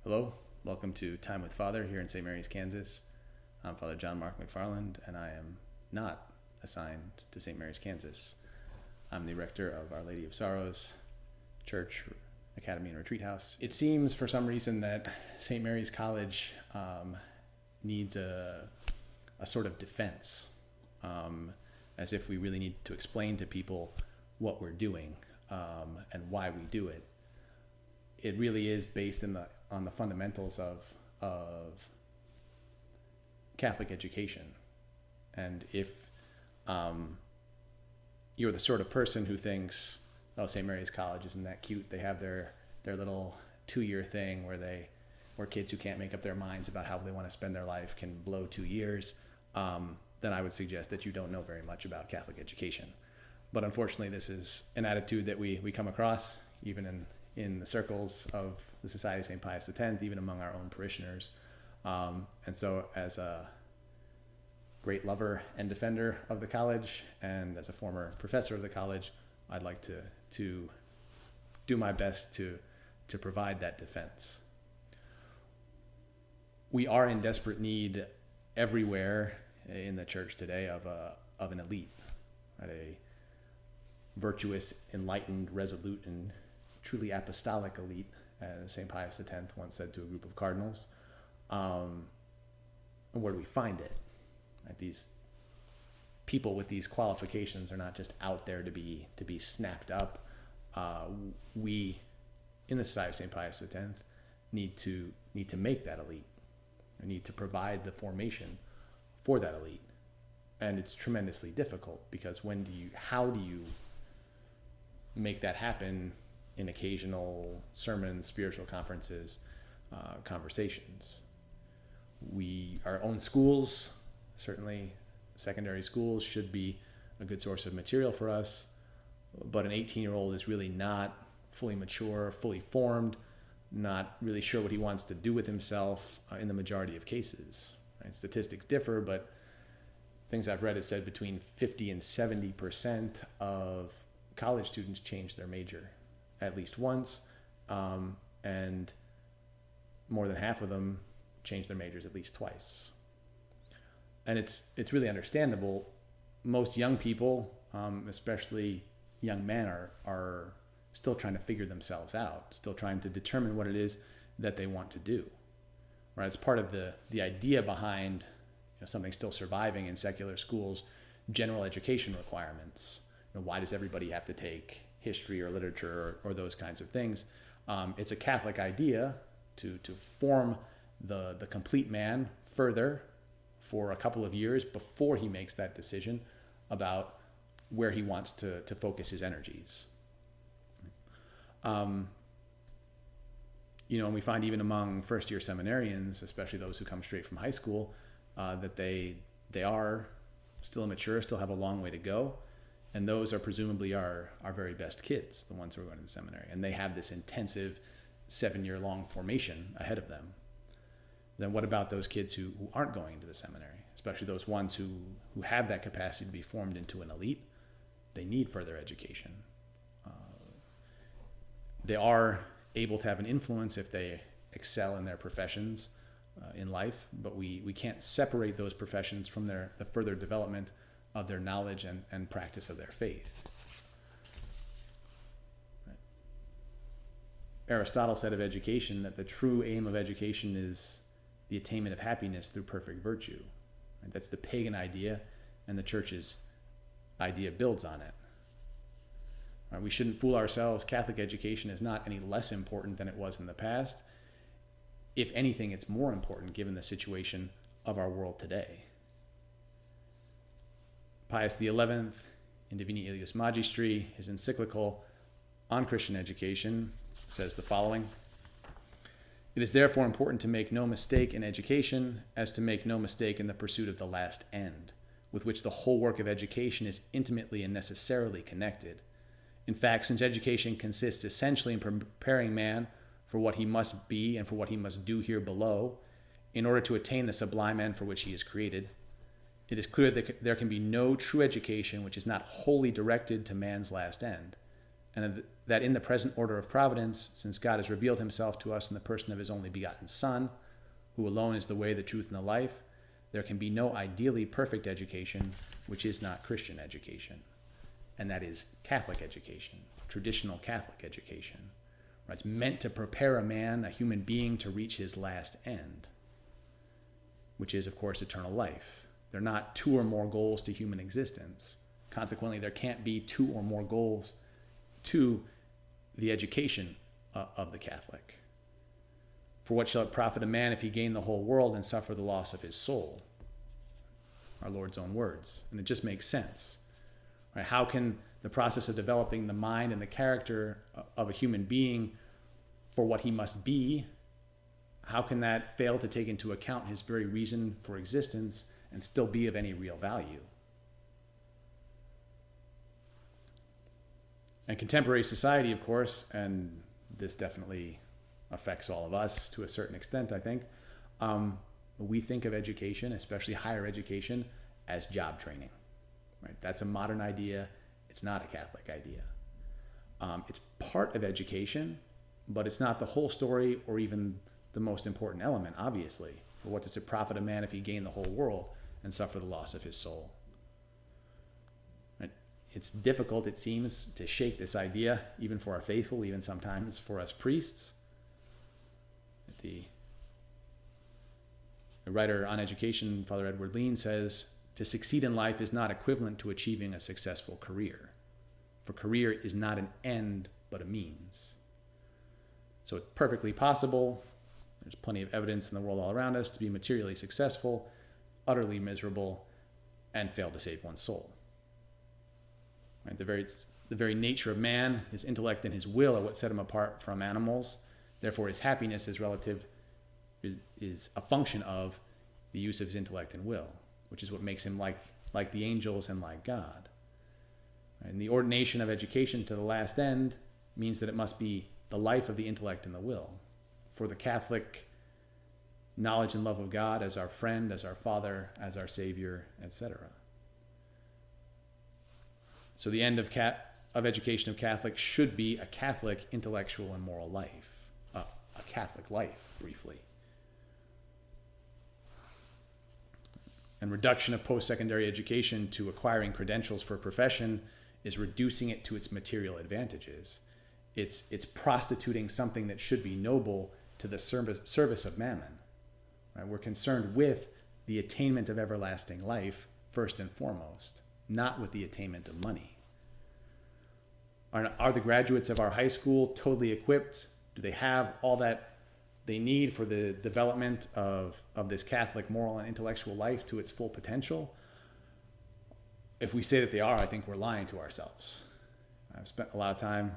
Hello, welcome to Time with Father here in St. Mary's, Kansas. I'm Father John Mark McFarland, and I am not assigned to St. Mary's, Kansas. I'm the rector of Our Lady of Sorrows Church, Academy, and Retreat House. It seems for some reason that St. Mary's College needs a sort of defense, as if we really need to explain to people what we're doing and why we do it. It really is based on the fundamentals of Catholic education. And if you're the sort of person who thinks, oh, St. Mary's College isn't that cute, they have their little 2-year thing where kids who can't make up their minds about how they want to spend their life can blow 2 years, then I would suggest that you don't know very much about Catholic education. But unfortunately, this is an attitude that we come across even in the circles of the Society of St. Pius X, even among our own parishioners. And so as a great lover and defender of the college, and as a former professor of the college, I'd like to do my best to provide that defense. We are in desperate need everywhere in the church today of an elite, right? A virtuous, enlightened, resolute, and truly apostolic elite, as St. Pius X once said to a group of cardinals. And where do we find it? Right? These people with these qualifications are not just out there to be snapped up. We, in the Society of St. Pius X, need to make that elite. We need to provide the formation for that elite. And it's tremendously difficult, because how do you make that happen in occasional sermons, spiritual conferences, conversations? Our own schools, certainly secondary schools, should be a good source of material for us, but an 18-year-old is really not fully mature, fully formed, not really sure what he wants to do with himself in the majority of cases. Right? Statistics differ, but things I've read, it said between 50 and 70% of college students change their major at least once, and more than half of them change their majors at least twice. And it's really understandable. Most young people, especially young men, are still trying to figure themselves out, still trying to determine what it is that they want to do. Right? It's part of the idea behind something still surviving in secular schools, general education requirements. Why does everybody have to take history or literature or those kinds of things? It's a Catholic idea to form the complete man further for a couple of years before he makes that decision about where he wants to focus his energies. And we find even among first-year seminarians, especially those who come straight from high school, that they are still immature, still have a long way to go. And those are presumably our very best kids, the ones who are going to the seminary. And they have this intensive 7-year-long formation ahead of them. Then what about those kids who aren't going to the seminary, especially those ones who have that capacity to be formed into an elite? They need further education. They are able to have an influence if they excel in their professions in life, but we can't separate those professions from the further development of their knowledge and practice of their faith. Right. Aristotle said of education that the true aim of education is the attainment of happiness through perfect virtue. Right? That's the pagan idea, and the church's idea builds on it. Right? We shouldn't fool ourselves. Catholic education is not any less important than it was in the past. If anything, it's more important given the situation of our world today. Pius XI, in Divini Ilius Magistri, his encyclical on Christian education, says the following: "It is therefore important to make no mistake in education, as to make no mistake in the pursuit of the last end, with which the whole work of education is intimately and necessarily connected. In fact, since education consists essentially in preparing man for what he must be and for what he must do here below, in order to attain the sublime end for which he is created, it is clear that there can be no true education which is not wholly directed to man's last end, and that in the present order of providence, since God has revealed himself to us in the person of his only begotten Son, who alone is the way, the truth, and the life, there can be no ideally perfect education which is not Christian education. And that is Catholic education, traditional Catholic education. It's meant to prepare a man, a human being, to reach his last end, which is, of course, eternal life. There are not two or more goals to human existence. Consequently, there can't be two or more goals to the education of the Catholic. For what shall it profit a man if he gain the whole world and suffer the loss of his soul? Our Lord's own words. And it just makes sense. Right? How can the process of developing the mind and the character of a human being for what he must be, how can that fail to take into account his very reason for existence and still be of any real value? And contemporary society, of course, and this definitely affects all of us to a certain extent, I think, we think of education, especially higher education, as job training. Right? That's a modern idea. It's not a Catholic idea. It's part of education, but it's not the whole story or even the most important element, obviously. For what does it profit a man if he gain the whole world and suffer the loss of his soul? Right? It's difficult, it seems, to shake this idea, even for our faithful, even sometimes for us priests. The writer on education, Father Edward Lean, says, to succeed in life is not equivalent to achieving a successful career. For career is not an end, but a means. So it's perfectly possible, there's plenty of evidence in the world all around us, to be materially successful, utterly miserable, and fail to save one's soul. Right? The very nature of man, his intellect and his will, are what set him apart from animals. Therefore, his happiness is a function of the use of his intellect and will, which is what makes him like the angels and like God. And the ordination of education to the last end means that it must be the life of the intellect and the will. For the Catholic, knowledge and love of God as our friend, as our Father, as our Savior, etc. So the end of education of Catholics should be a Catholic intellectual and moral life, a Catholic life, briefly. And reduction of post-secondary education to acquiring credentials for a profession is reducing it to its material advantages. It's prostituting something that should be noble to the service of mammon. Right? We're concerned with the attainment of everlasting life first and foremost, not with the attainment of money. Are the graduates of our high school totally equipped? Do they have all that they need for the development of this Catholic moral and intellectual life to its full potential? If we say that they are, I think we're lying to ourselves. I've spent a lot of time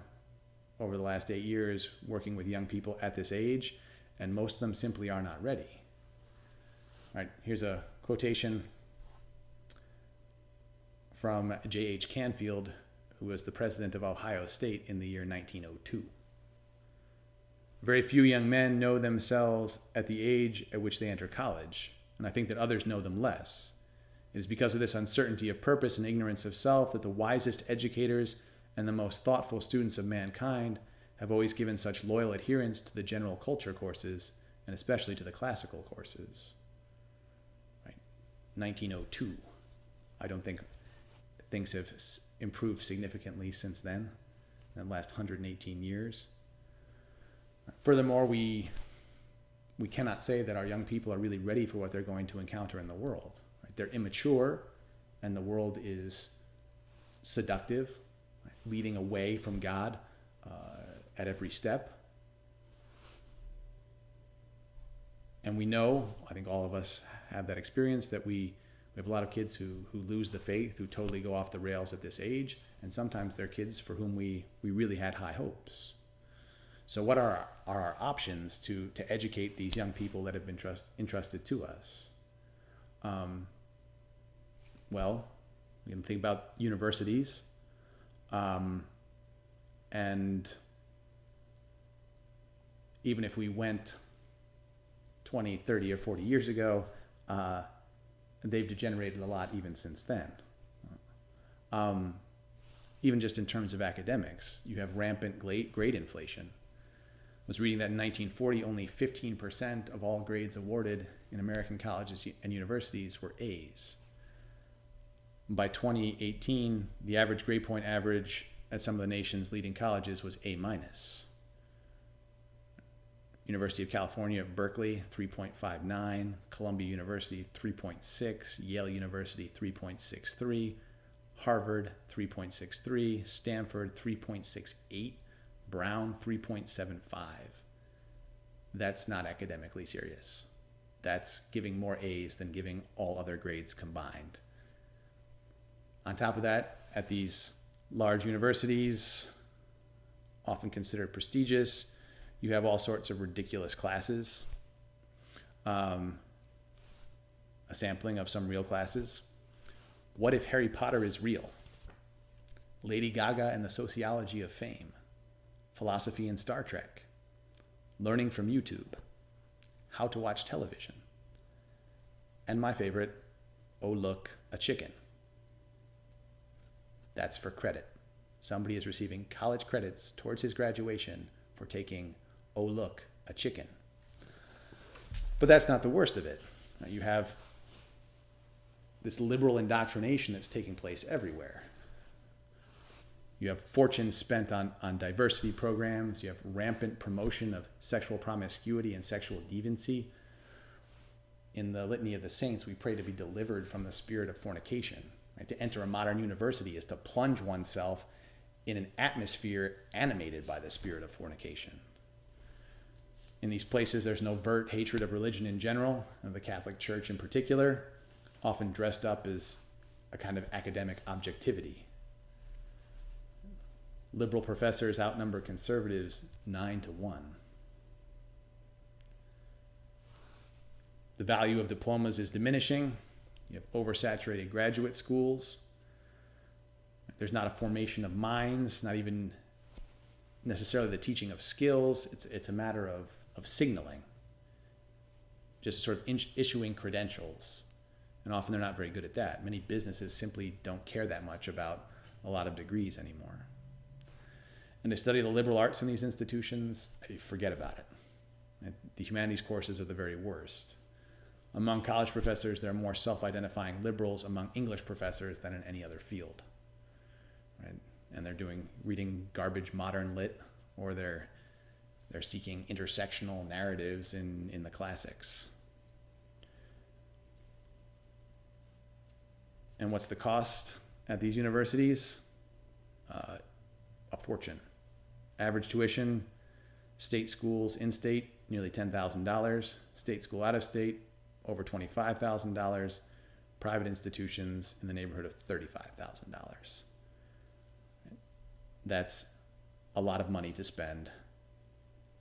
over the last 8 years working with young people at this age, and most of them simply are not ready. All right, here's a quotation from J.H. Canfield, who was the president of Ohio State in the year 1902. Very few young men know themselves at the age at which they enter college, and I think that others know them less. It is because of this uncertainty of purpose and ignorance of self that the wisest educators and the most thoughtful students of mankind have always given such loyal adherence to the general culture courses, and especially to the classical courses. Right. 1902. I don't think things have improved significantly since then, in the last 118 years. Furthermore, we cannot say that our young people are really ready for what they're going to encounter in the world. Right? They're immature, and the world is seductive, right? Leading away from God at every step. And we know, I think all of us have that experience, that we have a lot of kids who lose the faith, who totally go off the rails at this age, and sometimes they're kids for whom we really had high hopes. So what are our options to educate these young people that have been entrusted to us? Well, we can think about universities, and even if we went 20, 30, or 40 years ago, they've degenerated a lot even since then. even just in terms of academics. You have rampant grade inflation. I was reading that in 1940, only 15% of all grades awarded in American colleges and universities were A's. By 2018, the average grade point average at some of the nation's leading colleges was A-. University of California at Berkeley, 3.59, Columbia University, 3.6, Yale University, 3.63, Harvard, 3.63, Stanford, 3.68, Brown, 3.75. That's not academically serious. That's giving more A's than giving all other grades combined. On top of that, at these large universities, often considered prestigious, you have all sorts of ridiculous classes, a sampling of some real classes. What if Harry Potter is real? Lady Gaga and the Sociology of Fame, Philosophy and Star Trek, Learning from YouTube, How to Watch Television, and my favorite, Oh Look, a Chicken. That's for credit. Somebody is receiving college credits towards his graduation for taking Oh Look, a Chicken. But that's not the worst of it. You have this liberal indoctrination that's taking place everywhere. You have fortunes spent on diversity programs. You have rampant promotion of sexual promiscuity and sexual deviancy. In the Litany of the Saints, we pray to be delivered from the spirit of fornication. Right? To enter a modern university is to plunge oneself in an atmosphere animated by the spirit of fornication. In these places, there's an overt hatred of religion in general, of the Catholic Church in particular, often dressed up as a kind of academic objectivity. Liberal professors outnumber conservatives 9-1. The value of diplomas is diminishing. You have oversaturated graduate schools. There's not a formation of minds, not even necessarily the teaching of skills. It's a matter of signaling, just sort of issuing credentials. And often they're not very good at that. Many businesses simply don't care that much about a lot of degrees anymore. And to study the liberal arts in these institutions, forget about it. The humanities courses are the very worst. Among college professors, there are more self-identifying liberals among English professors than in any other field. Right? And they're reading garbage modern lit, or they're seeking intersectional narratives in the classics. And what's the cost at these universities? A fortune. Average tuition, state schools in-state, nearly $10,000. State school out-of-state, over $25,000. Private institutions in the neighborhood of $35,000. That's a lot of money to spend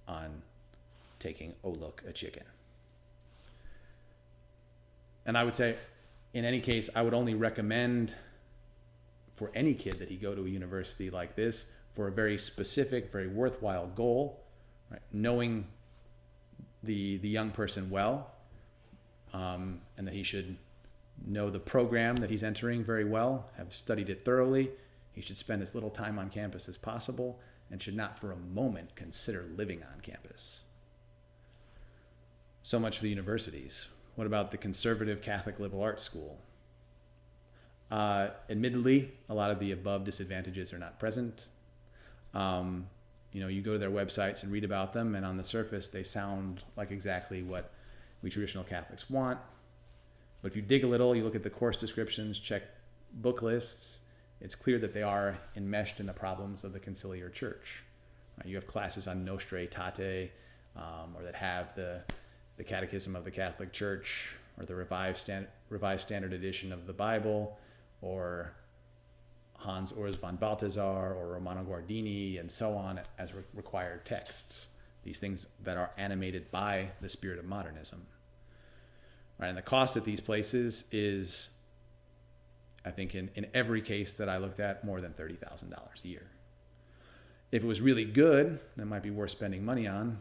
on taking Oh Look, a Chicken. And I would say, in any case, I would only recommend for any kid that he go to a university like this for a very specific, very worthwhile goal, right? Knowing the young person well, and that he should know the program that he's entering very well, have studied it thoroughly. He should spend as little time on campus as possible, and should not for a moment consider living on campus. So much for the universities. What about the conservative Catholic liberal arts school? Admittedly, a lot of the above disadvantages are not present. You go to their websites and read about them, and on the surface, they sound like exactly what we traditional Catholics want. But if you dig a little, you look at the course descriptions, check book lists, it's clear that they are enmeshed in the problems of the conciliar church. You have classes on Nostra Aetate, or that have the Catechism of the Catholic Church, or the Revised Standard Edition of the Bible, or Hans Urs von Balthasar, or Romano Guardini, and so on as required texts. These things that are animated by the spirit of modernism. Right, and the cost at these places is, I think in every case that I looked at, more than $30,000 a year. If it was really good, that might be worth spending money on.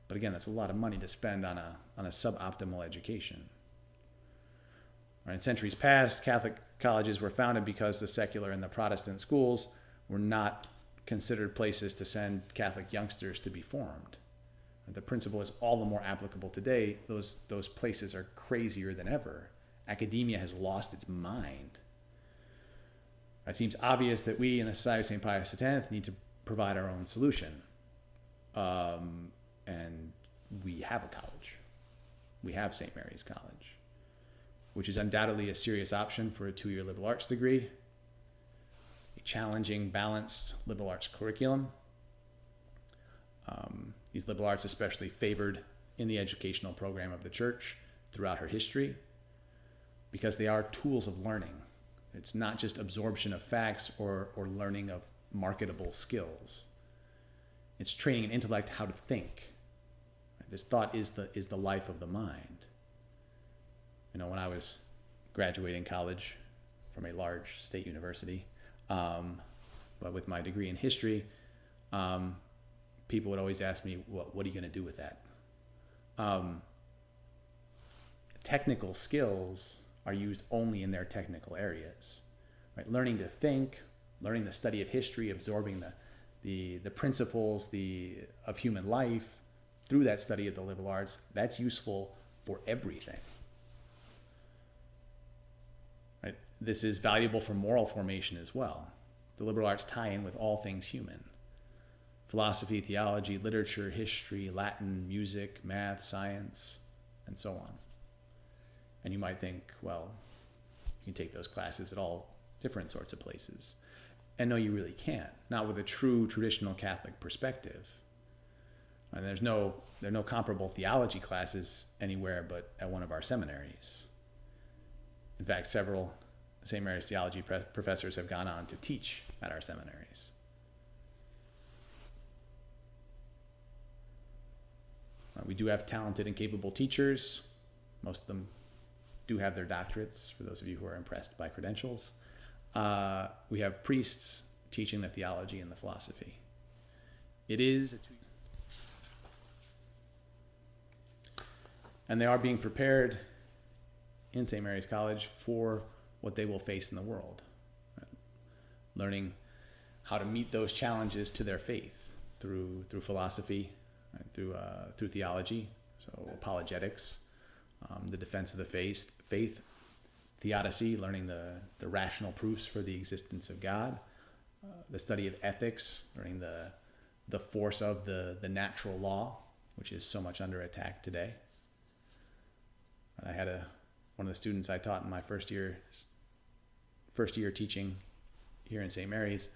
But again, that's a lot of money to spend on a suboptimal education. Right, in centuries past, Catholic colleges were founded because the secular and the Protestant schools were not considered places to send Catholic youngsters to be formed. The principle is all the more applicable today. Those places are crazier than ever. Academia has lost its mind. It seems obvious that we in the Society of St. Pius X need to provide our own solution. And we have a college. We have St. Mary's College, which is undoubtedly a serious option for a 2-year liberal arts degree, a challenging, balanced liberal arts curriculum. These liberal arts especially favored in the educational program of the church throughout her history because they are tools of learning. It's not just absorption of facts or learning of marketable skills. It's training an intellect how to think. This thought is the life of the mind. When I was graduating college from a large state university, but with my degree in history, people would always ask me, what are you going to do with that? Technical skills are used only in their technical areas. Right? Learning to think, learning the study of history, absorbing the principles of human life through that study of the liberal arts, that's useful for everything. Right? This is valuable for moral formation as well. The liberal arts tie in with all things human. Philosophy, theology, literature, history, Latin, music, math, science, and so on. And you might think, well, you can take those classes at all different sorts of places. And no, you really can't. Not with a true traditional Catholic perspective. And there are no comparable theology classes anywhere but at one of our seminaries. In fact, several St. Mary's theology professors have gone on to teach at our seminaries. We do have talented and capable teachers. Most of them do have their doctorates, for those of you who are impressed by credentials. We have priests teaching the theology and the philosophy. It is and they are being prepared in St. Mary's College for what they will face in the world. Learning how to meet those challenges to their faith through philosophy, through theology, so apologetics, the defense of the faith, theodicy, learning the rational proofs for the existence of God, the study of ethics, learning the force of the natural law, which is so much under attack today. And I had one of the students I taught in my first year teaching here in St. Mary's.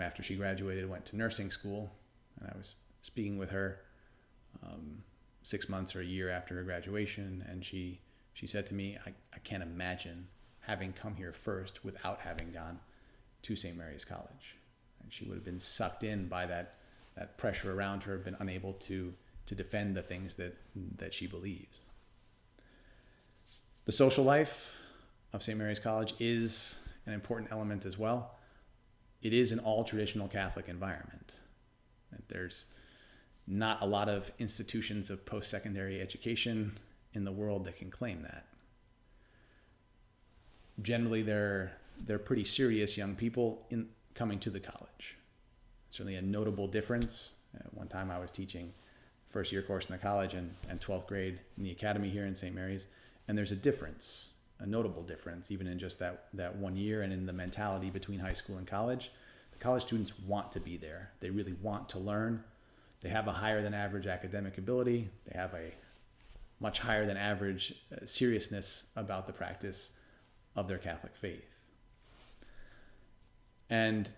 After she graduated, went to nursing school, and I was speaking with her 6 months or a year after her graduation, and she said to me, I can't imagine having come here first without having gone to St. Mary's College. And she would have been sucked in by that pressure around her, been unable to defend the things that she believes. The social life of St. Mary's College is an important element as well. It is an all-traditional Catholic environment. There's not a lot of institutions of post-secondary education in the world that can claim that. Generally, they're pretty serious young people coming to the college. Certainly a notable difference. One time I was teaching first year course in the college and 12th grade in the academy here in St. Mary's, and there's a difference, a notable difference, even in just that 1 year and in the mentality between high school and college. The college students want to be there. They really want to learn. They have a higher than average academic ability. They have a much higher than average seriousness about the practice of their Catholic faith. And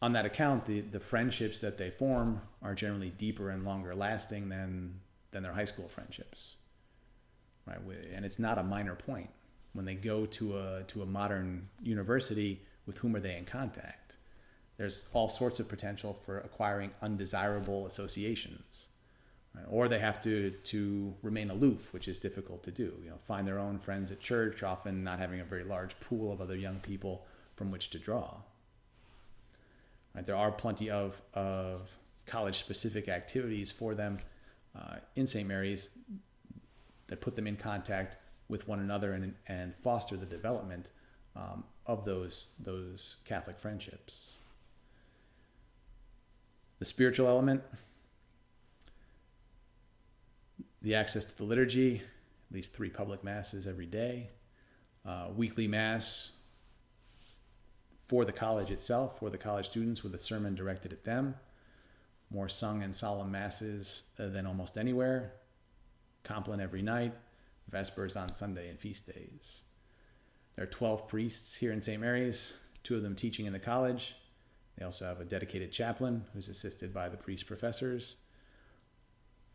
on that account, the friendships that they form are generally deeper and longer lasting than their high school friendships. Right? And it's not a minor point. When they go to a modern university, with whom are they in contact? There's all sorts of potential for acquiring undesirable associations. Right? Or they have to remain aloof, which is difficult to do. Find their own friends at church, often not having a very large pool of other young people from which to draw. Right? There are plenty of college-specific activities for them in St. Mary's that put them in contact with one another and foster the development of those Catholic friendships. The spiritual element, the access to the liturgy, at least 3 public masses every day, weekly mass for the college itself, for the college students, with a sermon directed at them, more sung and solemn masses than almost anywhere, compline every night, vespers on Sunday and feast days. There are 12 priests here in St. Mary's, 2 of them teaching in the college. They also have a dedicated chaplain who's assisted by the priest professors.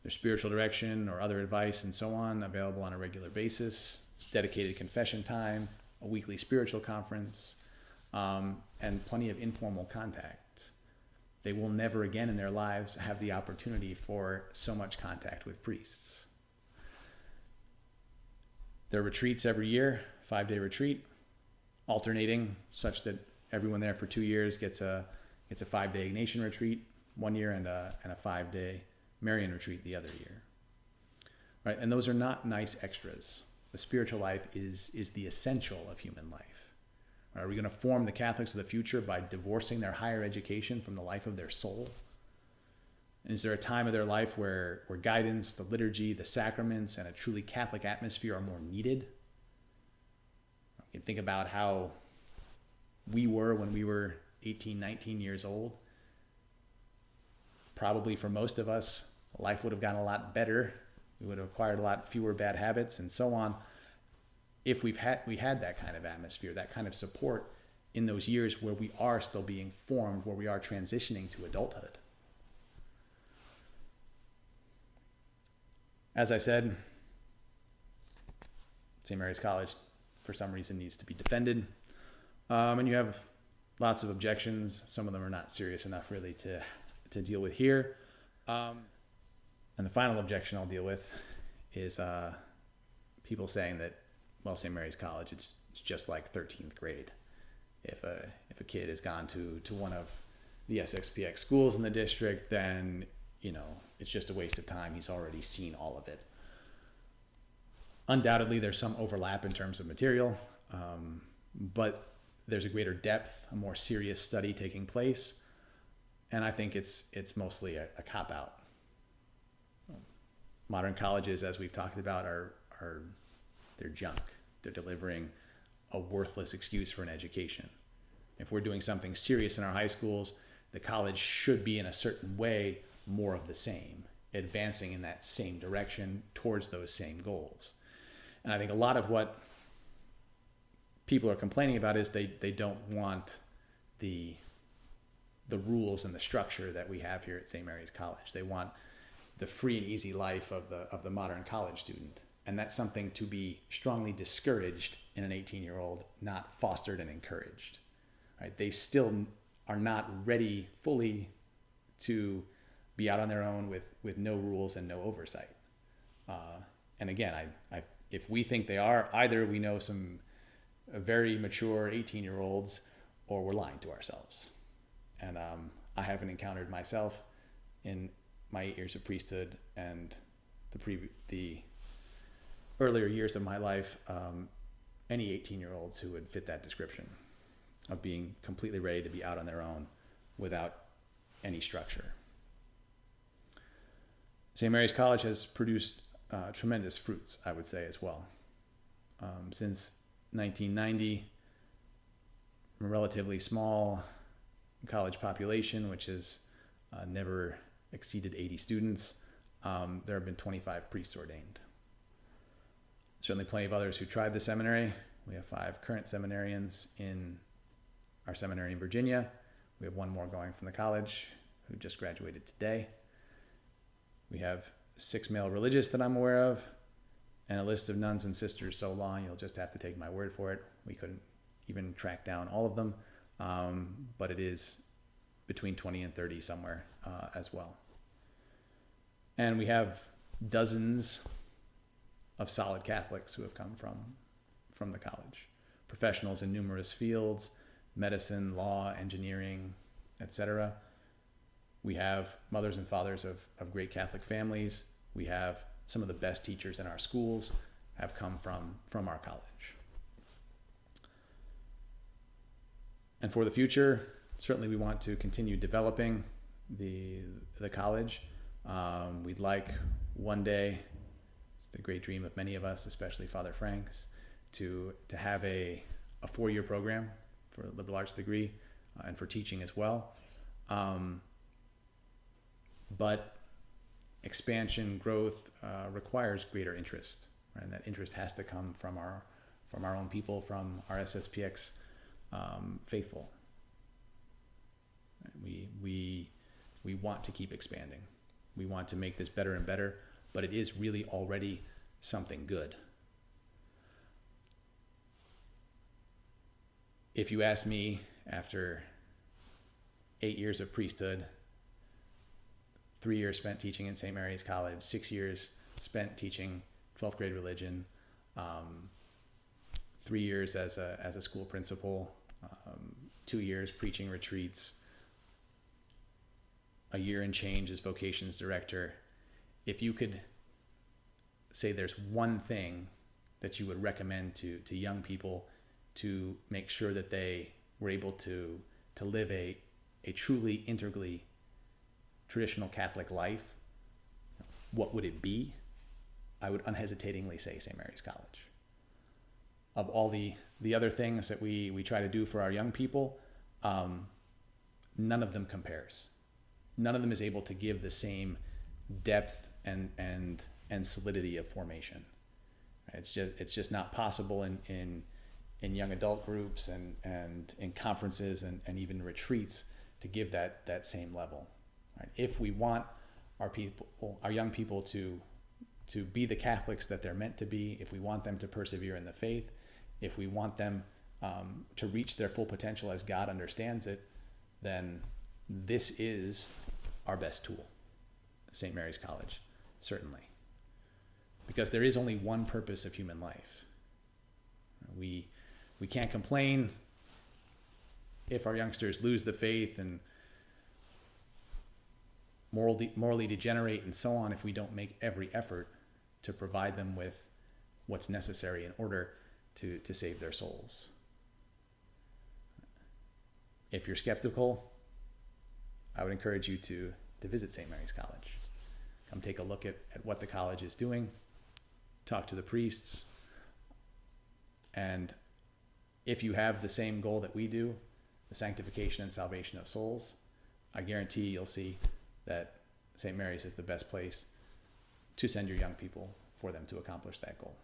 There's spiritual direction or other advice and so on available on a regular basis, dedicated confession time, a weekly spiritual conference, and plenty of informal contact. They will never again in their lives have the opportunity for so much contact with priests. There are retreats every year, 5-day retreat, alternating such that everyone there for 2 years gets a 5-day Ignatian retreat 1 year and a 5-day Marian retreat the other year. Right? And those are not nice extras. The spiritual life is the essential of human life. Are we going to form the Catholics of the future by divorcing their higher education from the life of their soul? And is there a time of their life where guidance, the liturgy, the sacraments, and a truly Catholic atmosphere are more needed? You can think about how we were when we were 18, 19 years old. Probably for most of us, life would have gotten a lot better. We would have acquired a lot fewer bad habits and so on if we had that kind of atmosphere, that kind of support in those years where we are still being formed, where we are transitioning to adulthood. As I said, St. Mary's College, for some reason, needs to be defended. And you have lots of objections. Some of them are not serious enough really to deal with here. And the final objection I'll deal with is people saying that, well, St. Mary's College, it's just like 13th grade. If a kid has gone to one of the SXPX schools in the district, then, it's just a waste of time. He's already seen all of it. Undoubtedly, there's some overlap in terms of material, but there's a greater depth, a more serious study taking place, and I think it's mostly a cop-out. Modern colleges, as we've talked about, they're junk. They're delivering a worthless excuse for an education. If we're doing something serious in our high schools, the college should be in a certain way more of the same, advancing in that same direction towards those same goals. And I think a lot of what people are complaining about is they don't want the rules and the structure that we have here at St. Mary's College. They want the free and easy life of the modern college student. And that's something to be strongly discouraged in an 18-year-old, not fostered and encouraged. Right? They still are not ready fully to be out on their own with no rules and no oversight. And again, if we think they are, either we know some very mature 18-year-olds or we're lying to ourselves. And I haven't encountered myself in my 8 years of priesthood and the earlier years of my life, any 18-year-olds who would fit that description of being completely ready to be out on their own without any structure. St. Mary's College has produced tremendous fruits, I would say, as well. Since 1990, from a relatively small college population, which has never exceeded 80 students, there have been 25 priests ordained. Certainly plenty of others who tried the seminary. We have 5 current seminarians in our seminary in Virginia. We have 1 more going from the college who just graduated today. We have 6 male religious that I'm aware of, and a list of nuns and sisters so long you'll just have to take my word for it. We couldn't even track down all of them, but it is between 20 and 30 somewhere as well. And we have dozens of solid Catholics who have come from the college. Professionals in numerous fields, medicine, law, engineering, etc. We have mothers and fathers of great Catholic families. We have some of the best teachers in our schools have come from our college. And for the future, certainly we want to continue developing the college. We'd like one day, it's the great dream of many of us, especially Father Frank's, to have a 4-year program for a liberal arts degree and for teaching as well. But expansion, growth requires greater interest, right? And that interest has to come from our own people, from our SSPX faithful. We want to keep expanding. We want to make this better and better, but it is really already something good. If you ask me, after 8 years of priesthood, 3 years spent teaching in St. Mary's College, 6 years spent teaching 12th grade religion, 3 years as a school principal, 2 years preaching retreats, a year and change as vocations director. If you could say there's one thing that you would recommend to young people to make sure that they were able to live a truly integrally traditional Catholic life, what would it be? I would unhesitatingly say St. Mary's College. Of all the other things that we try to do for our young people, none of them compares. None of them is able to give the same depth and solidity of formation. It's just not possible in young adult groups and in conferences and even retreats to give that same level. Right? If we want our young people to be the Catholics that they're meant to be, if we want them to persevere in the faith, if we want them to reach their full potential as God understands it, then this is our best tool, St. Mary's College, certainly. Because there is only one purpose of human life. We can't complain if our youngsters lose the faith and morally degenerate and so on if we don't make every effort to provide them with what's necessary in order to save their souls. If you're skeptical, I would encourage you to visit St. Mary's College. Come take a look at what the college is doing, talk to the priests, and if you have the same goal that we do, the sanctification and salvation of souls, I guarantee you'll see that St. Mary's is the best place to send your young people for them to accomplish that goal.